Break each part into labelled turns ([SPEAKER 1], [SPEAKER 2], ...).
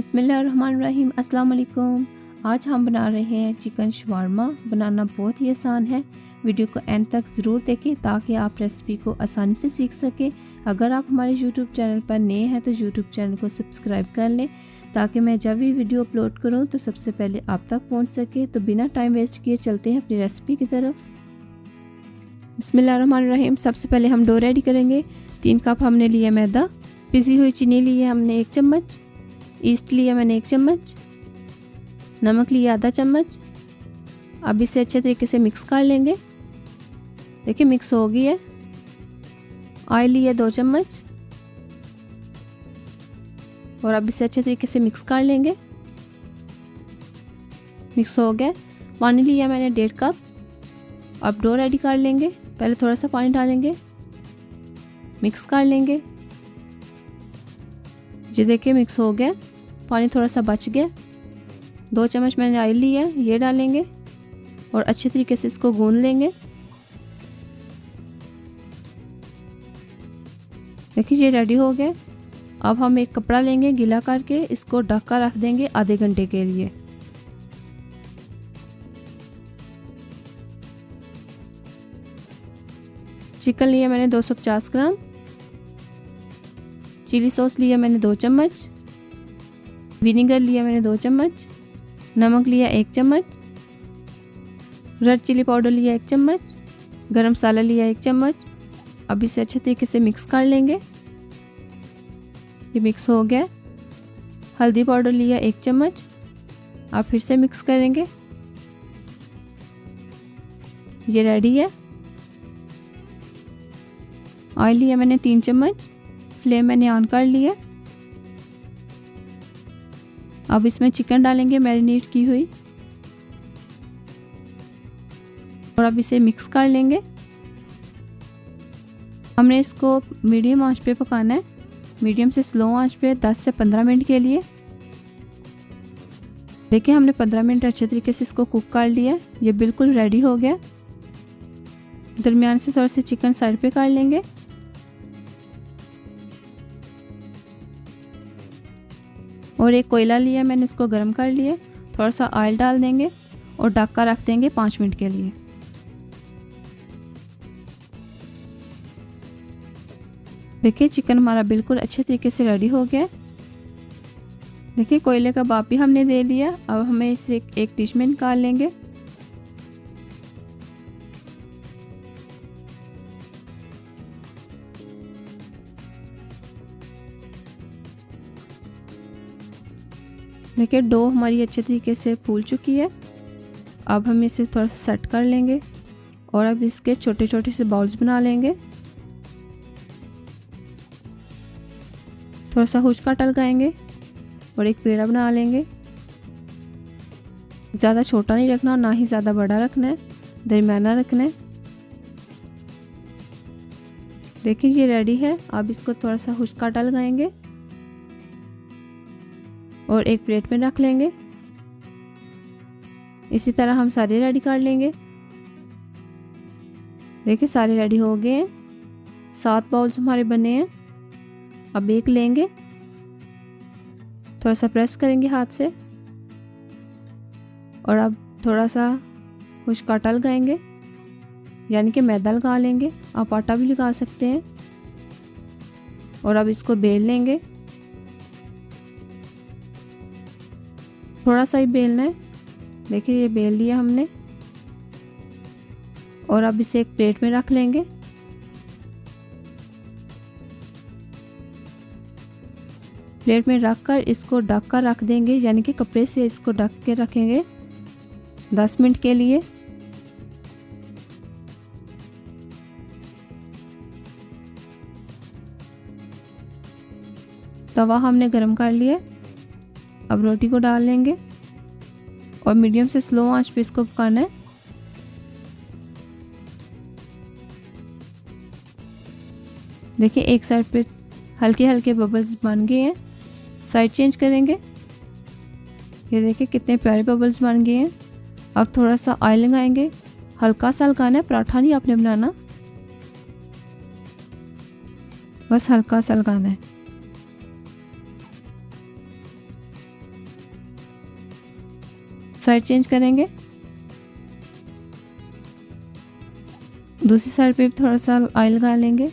[SPEAKER 1] बिस्मिल्लाहिर्रहमानिर्रहीम। अस्सलाम वालेकुम। आज हम बना रहे हैं चिकन शवारमा। बनाना बहुत ही आसान है। वीडियो को एंड तक ज़रूर देखें ताकि आप रेसिपी को आसानी से सीख सकें। अगर आप हमारे यूट्यूब चैनल पर नए हैं तो यूट्यूब चैनल को सब्सक्राइब कर लें ताकि मैं जब भी वीडियो अपलोड करूं तो सबसे पहले आप तक पहुंच सके। तो बिना टाइम वेस्ट किए चलते हैं अपनी रेसिपी की तरफ। बिस्मिल्लाहिर्रहमानिर्रहीम। सबसे पहले हम डो रेडी करेंगे। 3 कप हमने लिया मैदा, पिसी हुई चीनी ली है हमने 1 चम्मच, ईस्ट लिया मैंने 1 चम्मच, नमक लिया आधा चम्मच। अब इसे अच्छे तरीके से मिक्स कर लेंगे। देखिए मिक्स हो गई है। ऑयल लिया 2 चम्मच और अब इसे अच्छे तरीके से मिक्स कर लेंगे। मिक्स हो गया। पानी लिया मैंने 1.5 कप। अब डो रेडी कर लेंगे। पहले थोड़ा सा पानी डालेंगे, मिक्स कर लेंगे। ये देखिए मिक्स हो गया। पानी थोड़ा सा बच गया। 2 चम्मच मैंने ऑयल लिया, ये डालेंगे और अच्छे तरीके से इसको गूंद लेंगे। देखिए ये रेडी हो गया। अब हम एक कपड़ा लेंगे, गीला करके इसको ढक कर रख देंगे आधे घंटे के लिए। चिकन लिया मैंने 250 ग्राम, चिली सॉस लिया मैंने 2 चम्मच, विनेगर लिया मैंने 2 चम्मच, नमक लिया 1 चम्मच, रेड चिली पाउडर लिया 1 चम्मच, गरम मसाला लिया 1 चम्मच। अब इसे अच्छे तरीके से मिक्स कर लेंगे। ये मिक्स हो गया। हल्दी पाउडर लिया 1 चम्मच। अब फिर से मिक्स करेंगे। ये रेडी है। ऑयल लिया मैंने 3 चम्मच, फ्लेम मैंने ऑन कर लिया। अब इसमें चिकन डालेंगे मैरिनेट की हुई और अब इसे मिक्स कर लेंगे। हमने इसको मीडियम आंच पे पकाना है, मीडियम से स्लो आंच पे 10 से 15 मिनट के लिए। देखिए हमने 15 मिनट अच्छे तरीके से इसको कुक कर लिया। ये बिल्कुल रेडी हो गया। दरमियान से थोड़ा सा चिकन साइड पे कर लेंगे। और एक कोयला लिया मैंने, इसको गर्म कर लिया। थोड़ा सा ऑयल डाल देंगे और ढक कर रख देंगे 5 मिनट के लिए। देखिए चिकन हमारा बिल्कुल अच्छे तरीके से रेडी हो गया। देखिए कोयले का भाप भी हमने दे लिया। अब हमें इसे एक डिश में निकाल लेंगे। देखिए डो हमारी अच्छे तरीके से फूल चुकी है। अब हम इसे थोड़ा सा सेट कर लेंगे और अब इसके छोटे छोटे से बाउल्स बना लेंगे। थोड़ा सा खुश्क आटा लगाएंगे और एक पेड़ा बना लेंगे। ज़्यादा छोटा नहीं रखना, ना ही ज़्यादा बड़ा रखना है, दरमियाना रखना है। देखिए ये रेडी है। अब इसको थोड़ा सा खुश्क आटा लगाएंगे और एक प्लेट में रख लेंगे। इसी तरह हम सारे रेडी कर लेंगे। देखिए सारे रेडी हो गए हैं। 7 बाउल्स हमारे बने हैं। अब एक लेंगे, थोड़ा सा प्रेस करेंगे हाथ से और अब थोड़ा सा खुश्क आटा लगाएंगे, यानी कि मैदा लगा लेंगे। आप आटा भी लगा सकते हैं। और अब इसको बेल लेंगे। थोड़ा सा ही बेलना है। देखिए ये बेल लिया हमने और अब इसे एक प्लेट में रख लेंगे। प्लेट में रख कर इसको ढक कर रख देंगे, यानी कि कपड़े से इसको ढक के रखेंगे 10 मिनट के लिए। तवा हमने गरम कर लिया। अब रोटी को डाल लेंगे और मीडियम से स्लो आंच पे इसको पकाना है। देखिए एक साइड पे हल्के हल्के बबल्स बन गए हैं। साइड चेंज करेंगे। ये देखिए कितने प्यारे बबल्स बन गए हैं। अब थोड़ा सा ऑयल लगाएंगे। हल्का सा लगाना है, पराठा नहीं आपने बनाना, बस हल्का सा लगाना है। साइड चेंज करेंगे। दूसरी साइड पे भी थोड़ा सा ऑयल लगा लेंगे।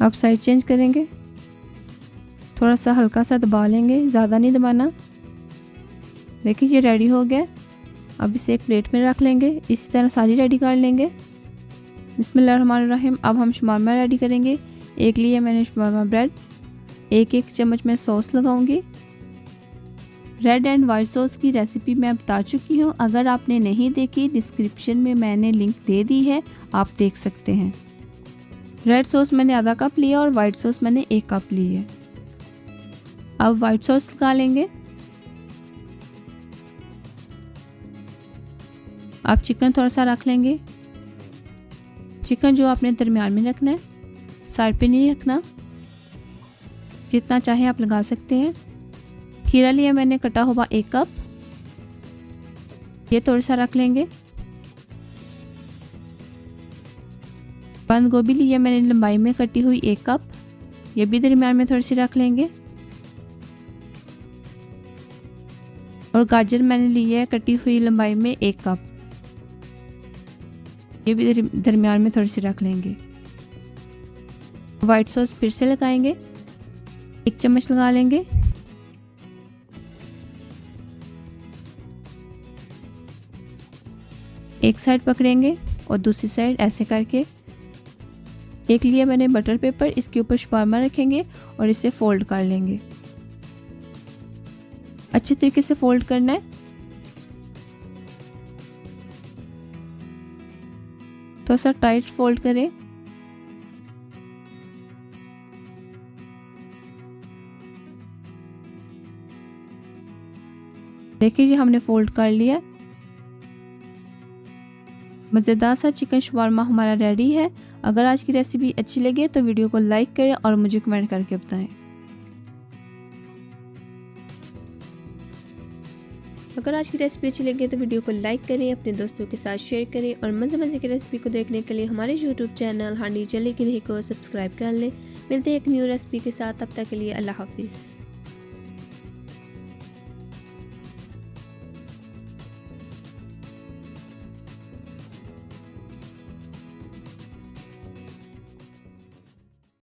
[SPEAKER 1] अब साइड चेंज करेंगे, थोड़ा सा हल्का सा दबा लेंगे, ज़्यादा नहीं दबाना। देखिए ये रेडी हो गया। अब इसे एक प्लेट में रख लेंगे। इसी तरह सारी रेडी कर लेंगे। बिस्मिल्लाहिर्रहमानिर्रहीम। अब हम शमारमा रेडी करेंगे। एक लिए मैंने शमारमा ब्रेड, एक चम्मच में सॉस लगाऊंगी। रेड एंड वाइट सॉस की रेसिपी मैं बता चुकी हूँ, अगर आपने नहीं देखी डिस्क्रिप्शन में मैंने लिंक दे दी है, आप देख सकते हैं। रेड सॉस मैंने आधा कप लिया और वाइट सॉस मैंने 1 कप ली है। अब वाइट सॉस लगा लेंगे। अब चिकन थोड़ा सा रख लेंगे। चिकन जो आपने दरमियान में रखना है, साइड पे नहीं रखना। जितना चाहे आप लगा सकते हैं। खीरा लिया मैंने कटा हुआ 1 कप, ये थोड़ा सा रख लेंगे। बंद गोभी लिया मैंने लंबाई में कटी हुई 1 कप, ये भी दरमियान में थोड़ी सी रख लेंगे। और गाजर मैंने ली है कटी हुई लंबाई में 1 कप, ये भी दरमियान में थोड़ी सी रख लेंगे। वाइट सॉस फिर से लगाएंगे, 1 चम्मच लगा लेंगे। एक साइड पकड़ेंगे और दूसरी साइड ऐसे करके। एक लिया मैंने बटर पेपर, इसके ऊपर शमारमा रखेंगे और इसे फोल्ड कर लेंगे। अच्छे तरीके से फोल्ड करना है। थोड़ा सा टाइट फोल्ड करें। देखिए जी हमने फोल्ड कर लिया। मज़ेदार सा चिकन शवारमा हमारा रेडी है। अगर आज की रेसिपी अच्छी लगे तो वीडियो को लाइक करें और मुझे कमेंट करके बताएं। अगर आज की रेसिपी अच्छी लगी तो वीडियो को लाइक करें, अपने दोस्तों के साथ शेयर करें और मज़े की रेसिपी को देखने के लिए हमारे यूट्यूब चैनल हांडी चले की नहीं को सब्सक्राइब कर लें। मिलते हैं एक न्यू रेसिपी के साथ, तब तक के लिए अल्लाह हाफिज़।